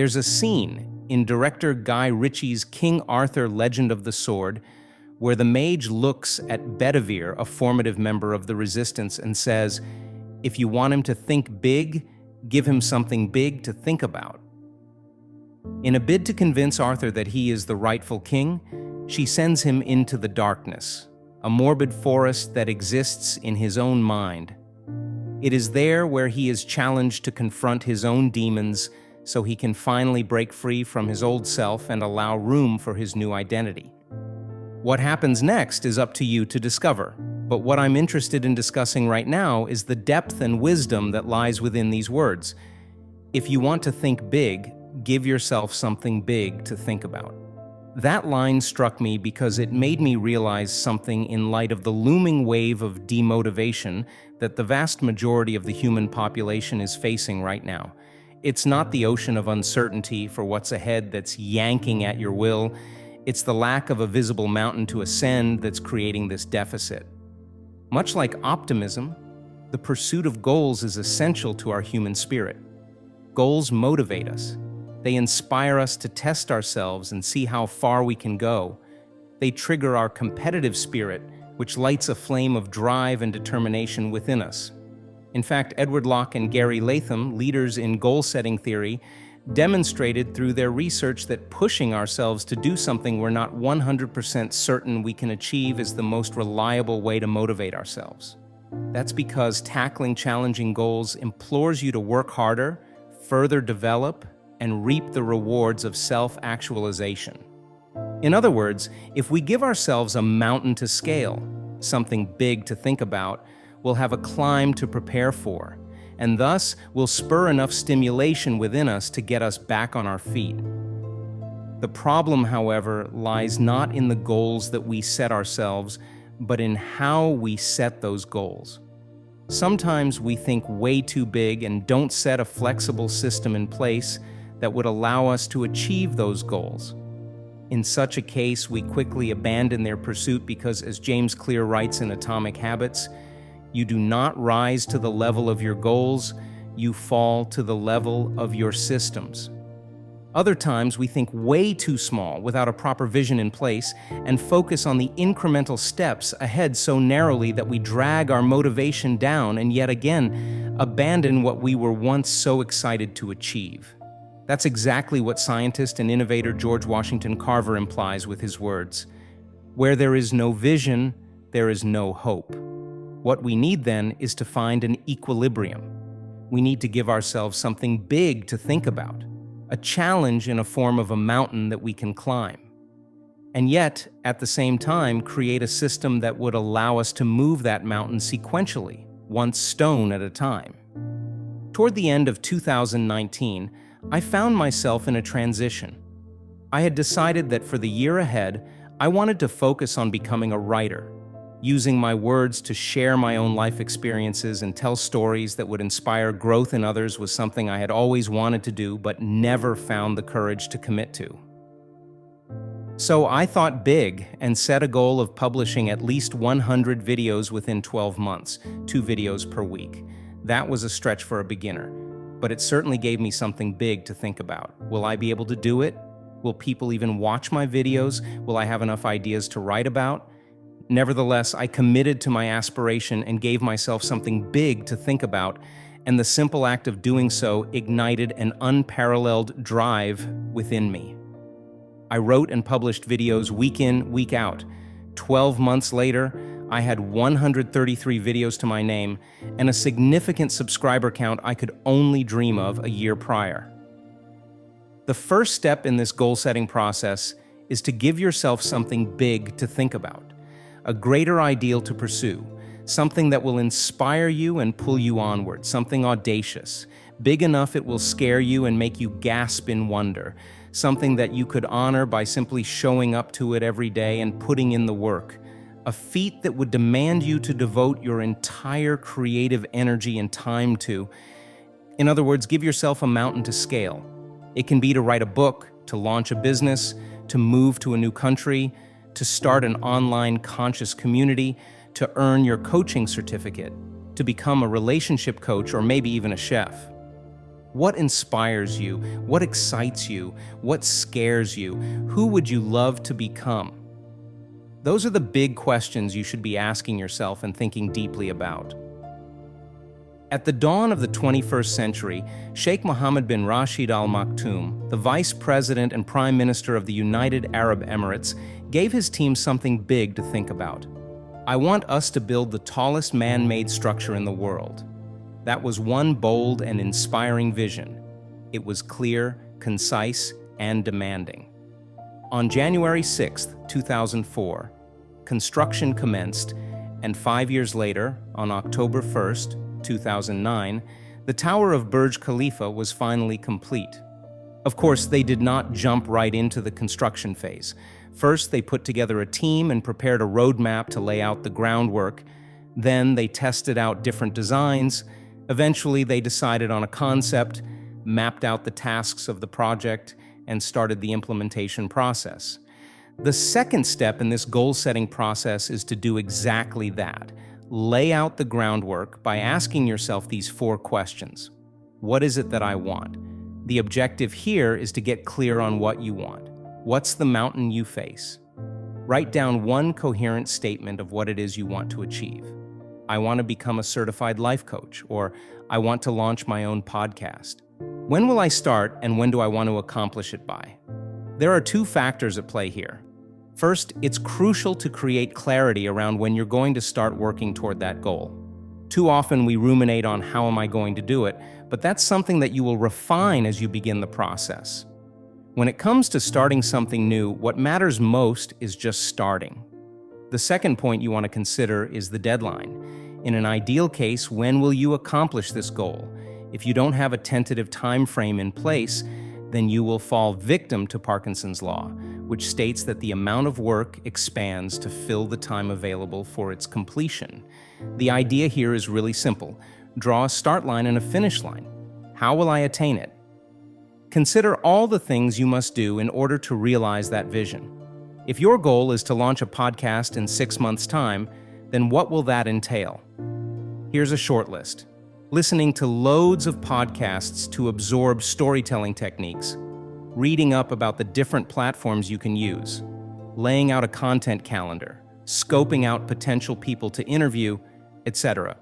There's a scene in director Guy Ritchie's King Arthur Legend of the Sword where the mage looks at Bedivere, a formative member of the resistance, and says, "If you want him to think big, give him something big to think about." In a bid to convince Arthur that he is the rightful king, she sends him into the darkness, a morbid forest that exists in his own mind. It is there where he is challenged to confront his own demons so he can finally break free from his old self and allow room for his new identity. What happens next is up to you to discover, but what I'm interested in discussing right now is the depth and wisdom that lies within these words. If you want to think big, give yourself something big to think about. That line struck me because it made me realize something in light of the looming wave of demotivation that the vast majority of the human population is facing right now. It's not the ocean of uncertainty for what's ahead that's yanking at your will. It's the lack of a visible mountain to ascend that's creating this deficit. Much like optimism, the pursuit of goals is essential to our human spirit. Goals motivate us. They inspire us to test ourselves and see how far we can go. They trigger our competitive spirit, which lights a flame of drive and determination within us. In fact, Edward Locke and Gary Latham, leaders in goal-setting theory, demonstrated through their research that pushing ourselves to do something we're not 100% certain we can achieve is the most reliable way to motivate ourselves. That's because tackling challenging goals implores you to work harder, further develop, and reap the rewards of self-actualization. In other words, if we give ourselves a mountain to scale, something big to think about, we'll have a climb to prepare for, and thus will spur enough stimulation within us to get us back on our feet. The problem, however, lies not in the goals that we set ourselves, but in how we set those goals. Sometimes we think way too big and don't set a flexible system in place that would allow us to achieve those goals. In such a case, we quickly abandon their pursuit because, as James Clear writes in Atomic Habits, you do not rise to the level of your goals, you fall to the level of your systems. Other times, we think way too small without a proper vision in place and focus on the incremental steps ahead so narrowly that we drag our motivation down and yet again abandon what we were once so excited to achieve. That's exactly what scientist and innovator George Washington Carver implies with his words. Where there is no vision, there is no hope. What we need then is to find an equilibrium. We need to give ourselves something big to think about, a challenge in a form of a mountain that we can climb. And yet, at the same time, create a system that would allow us to move that mountain sequentially, one stone at a time. Toward the end of 2019, I found myself in a transition. I had decided that for the year ahead, I wanted to focus on becoming a writer. Using my words to share my own life experiences and tell stories that would inspire growth in others was something I had always wanted to do but never found the courage to commit to. So I thought big and set a goal of publishing at least 100 videos within 12 months, 2 videos per week. That was a stretch for a beginner, but it certainly gave me something big to think about. Will I be able to do it? Will people even watch my videos? Will I have enough ideas to write about? Nevertheless, I committed to my aspiration and gave myself something big to think about, and the simple act of doing so ignited an unparalleled drive within me. I wrote and published videos week in, week out. 12 months later, I had 133 videos to my name and a significant subscriber count I could only dream of a year prior. The first step in this goal-setting process is to give yourself something big to think about, a greater ideal to pursue, something that will inspire you and pull you onward, something audacious, big enough it will scare you and make you gasp in wonder, something that you could honor by simply showing up to it every day and putting in the work, a feat that would demand you to devote your entire creative energy and time to. In other words, give yourself a mountain to scale. It can be to write a book, to launch a business, to move to a new country, to start an online conscious community, to earn your coaching certificate, to become a relationship coach, or maybe even a chef. What inspires you? What excites you? What scares you? Who would you love to become? Those are the big questions you should be asking yourself and thinking deeply about. At the dawn of the 21st century, Sheikh Mohammed bin Rashid Al Maktoum, the Vice President and Prime Minister of the United Arab Emirates, gave his team something big to think about. "I want us to build the tallest man-made structure in the world." That was one bold and inspiring vision. It was clear, concise, and demanding. On January 6, 2004, construction commenced, and 5 years later, on October 1st, 2009, the Tower of Burj Khalifa was finally complete. Of course, they did not jump right into the construction phase. First, they put together a team and prepared a roadmap to lay out the groundwork. Then they tested out different designs. Eventually, they decided on a concept, mapped out the tasks of the project, and started the implementation process. The second step in this goal-setting process is to do exactly that. Lay out the groundwork by asking yourself these 4 questions. What is it that I want? The objective here is to get clear on what you want. What's the mountain you face? Write down one coherent statement of what it is you want to achieve. I want to become a certified life coach, or I want to launch my own podcast. When will I start, and when do I want to accomplish it by? There are 2 factors at play here. First, it's crucial to create clarity around when you're going to start working toward that goal. Too often we ruminate on how am I going to do it, but that's something that you will refine as you begin the process. When it comes to starting something new, what matters most is just starting. The second point you want to consider is the deadline. In an ideal case, when will you accomplish this goal? If you don't have a tentative time frame in place, then you will fall victim to Parkinson's law, which states that the amount of work expands to fill the time available for its completion. The idea here is really simple. Draw a start line and a finish line. How will I attain it? Consider all the things you must do in order to realize that vision. If your goal is to launch a podcast in 6 months' time, then what will that entail? Here's a short list. Listening to loads of podcasts to absorb storytelling techniques, reading up about the different platforms you can use, laying out a content calendar, scoping out potential people to interview, etc.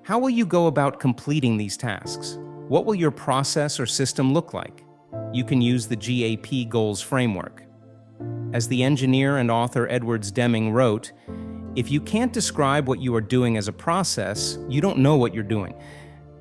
How will you go about completing these tasks? What will your process or system look like? You can use the GAP Goals framework. As the engineer and author Edwards Deming wrote, "If you can't describe what you are doing as a process, you don't know what you're doing.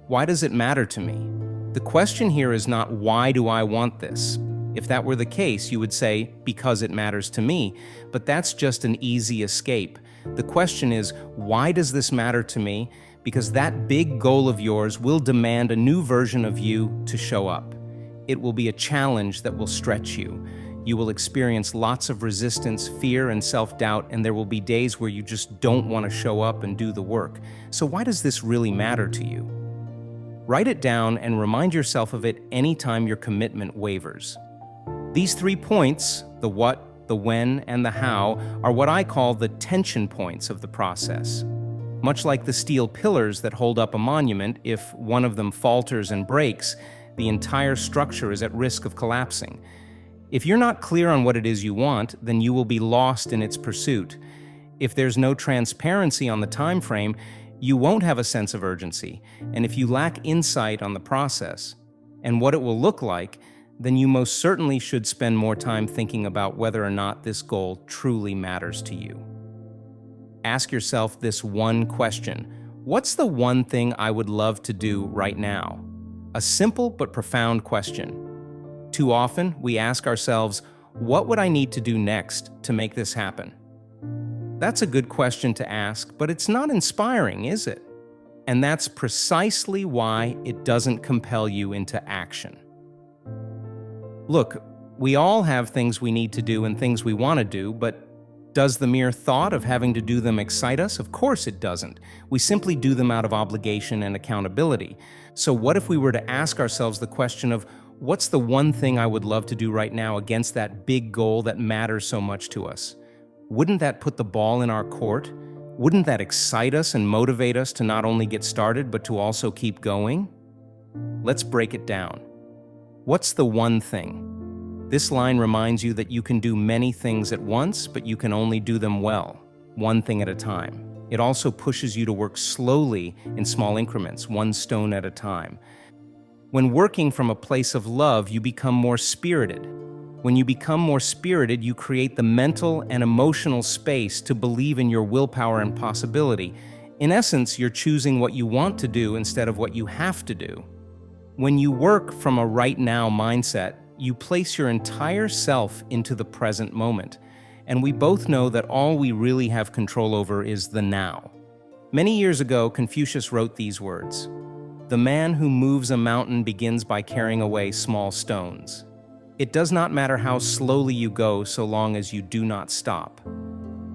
Why does it matter to me?" The question here is not, why do I want this? If that were the case, you would say, because it matters to me, but that's just an easy escape. The question is, why does this matter to me? Because that big goal of yours will demand a new version of you to show up. It will be a challenge that will stretch you. You will experience lots of resistance, fear, and self-doubt, and there will be days where you just don't want to show up and do the work. So why does this really matter to you? Write it down and remind yourself of it anytime your commitment wavers. These 3 points, the what, the when, and the how, are what I call the tension points of the process. Much like the steel pillars that hold up a monument, if one of them falters and breaks, the entire structure is at risk of collapsing. If you're not clear on what it is you want, then you will be lost in its pursuit. If there's no transparency on the time frame, you won't have a sense of urgency. And if you lack insight on the process and what it will look like, then you most certainly should spend more time thinking about whether or not this goal truly matters to you. Ask yourself this one question: what's the one thing I would love to do right now? A simple but profound question. Too often, we ask ourselves, what would I need to do next to make this happen? That's a good question to ask, but it's not inspiring, is it? And that's precisely why it doesn't compel you into action. Look, we all have things we need to do and things we want to do, but does the mere thought of having to do them excite us? Of course it doesn't. We simply do them out of obligation and accountability. So what if we were to ask ourselves the question of, what's the one thing I would love to do right now against that big goal that matters so much to us? Wouldn't that put the ball in our court? Wouldn't that excite us and motivate us to not only get started, but to also keep going? Let's break it down. What's the one thing? This line reminds you that you can do many things at once, but you can only do them well, one thing at a time. It also pushes you to work slowly in small increments, one stone at a time. When working from a place of love, you become more spirited. When you become more spirited, you create the mental and emotional space to believe in your willpower and possibility. In essence, you're choosing what you want to do instead of what you have to do. When you work from a right now mindset, you place your entire self into the present moment. And we both know that all we really have control over is the now. Many years ago, Confucius wrote these words: "The man who moves a mountain begins by carrying away small stones." It does not matter how slowly you go so long as you do not stop.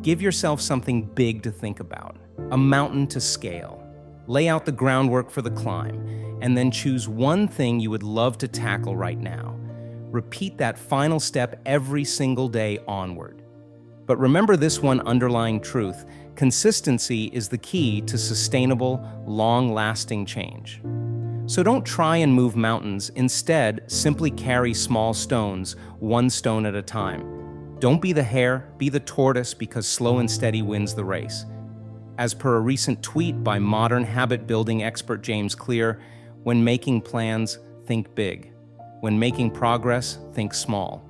Give yourself something big to think about, a mountain to scale. Lay out the groundwork for the climb, and then choose one thing you would love to tackle right now. Repeat that final step every single day onward. But remember this one underlying truth: consistency is the key to sustainable, long-lasting change. So don't try and move mountains. Instead, simply carry small stones, one stone at a time. Don't be the hare, be the tortoise, because slow and steady wins the race. As per a recent tweet by modern habit-building expert James Clear, when making plans, think big. When making progress, think small.